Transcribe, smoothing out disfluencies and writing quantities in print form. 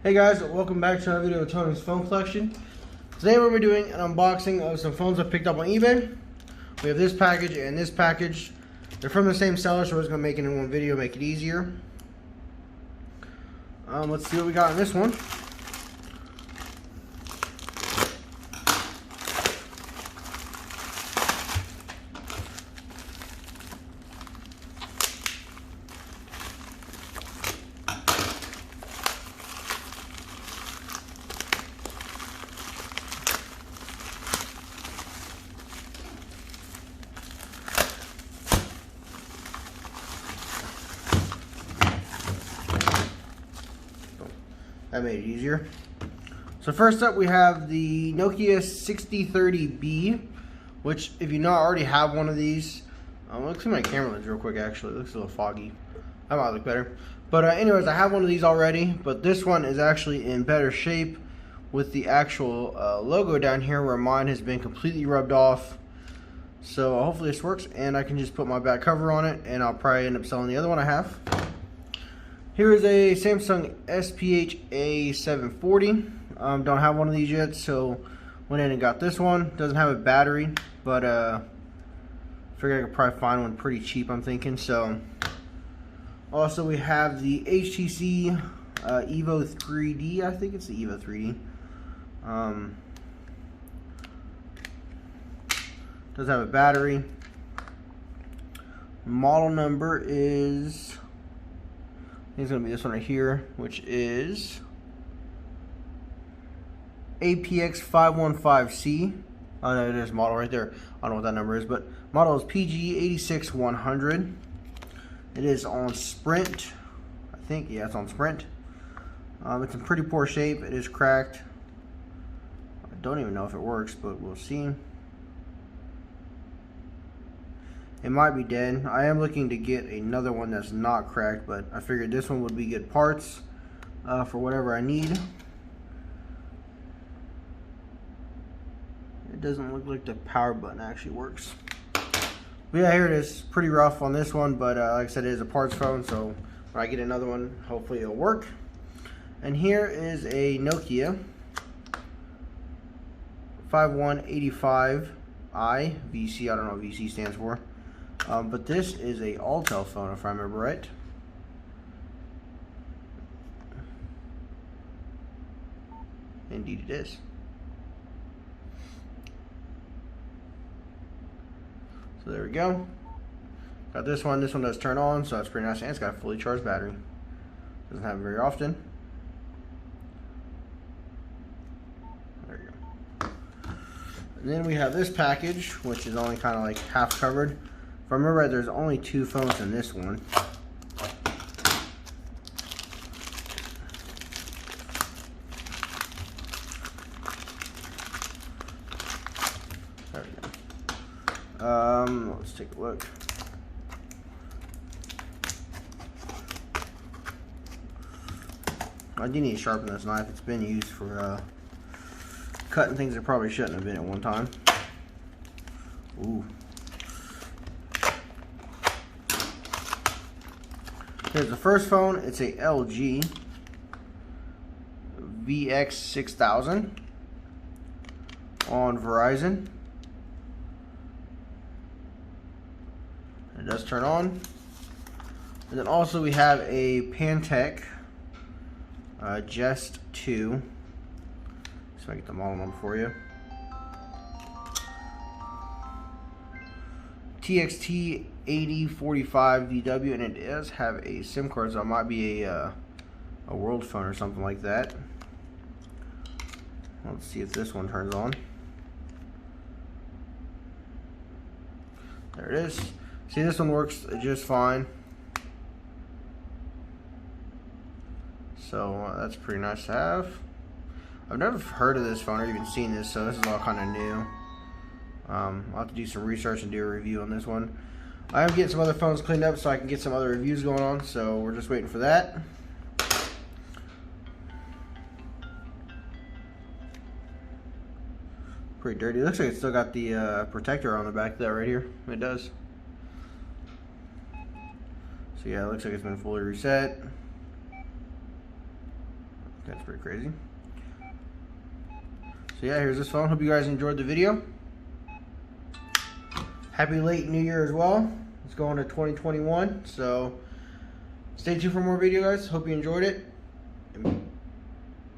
Hey guys, welcome back to another video of Tony's phone collection. Today we're going to be doing an unboxing of some phones I picked up on eBay. We have this package and this package. They're from the same seller, so we're just going to make it in one video, make it easier. Let's see what we got in this one. That made it easier. So first up we have the Nokia 6030B, which if you not already have one of these, let's see my camera lens real quick actually, it looks a little foggy. That might look better. But anyways, I have one of these already, but this one is actually in better shape with the actual logo down here where mine has been completely rubbed off. So hopefully this works and I can just put my back cover on it and I'll probably end up selling the other one I have. Here is a Samsung SPH A740. Don't have one of these yet, so went in and got this one. Doesn't have a battery, but figured I could probably find one pretty cheap, I'm thinking. So also we have the HTC Evo 3D. I think it's the Evo 3D. Does have a battery. Model number is, I think it's going to be this one right here, which is APX515C. Oh no, there's model right there. I don't know what that number is, but model is PG86100. It is on Sprint. I think, yeah, it's on Sprint. It's in pretty poor shape. It is cracked. I don't even know if it works, but we'll see. It might be dead. I am looking to get another one that's not cracked, but I figured this one would be good parts for whatever I need. It doesn't look like the power button actually works. But yeah, here it is. Pretty rough on this one, but like I said, it is a parts phone, so when I get another one, hopefully it'll work. And here is a Nokia 5185i VC. I don't know what VC stands for. But this is a Altel phone, if I remember right. Indeed it is. So there we go. Got this one. This one does turn on, so that's pretty nice. And it's got a fully charged battery. Doesn't happen very often. There you go. And then we have this package, which is only kind of like half covered. If I remember right, there's only 2 phones in this one. There we go. Let's take a look. I do need to sharpen this knife. It's been used for cutting things that probably shouldn't have been at one time. Ooh. Here's the first phone. It's a LG VX6000 on Verizon. It does turn on. And then also we have a Pantech Jest 2. So I get the model number for you. TXT 8045 VW, and it does have a SIM card, so it might be a world phone or something like that. Let's see if this one turns on. There it is. See, this one works just fine. So that's pretty nice to have. I've never heard of this phone or even seen this, so this is all kind of new. I'll have to do some research and do a review on this one. I am getting some other phones cleaned up so I can get some other reviews going on, so we're just waiting for that. Pretty dirty. It looks like it's still got the protector on the back of that right here. It does. So yeah, it looks like it's been fully reset. That's pretty crazy. So yeah, here's this phone. Hope you guys enjoyed the video. Happy late New Year as well. It's going to 2021. So stay tuned for more video, guys. Hope you enjoyed it.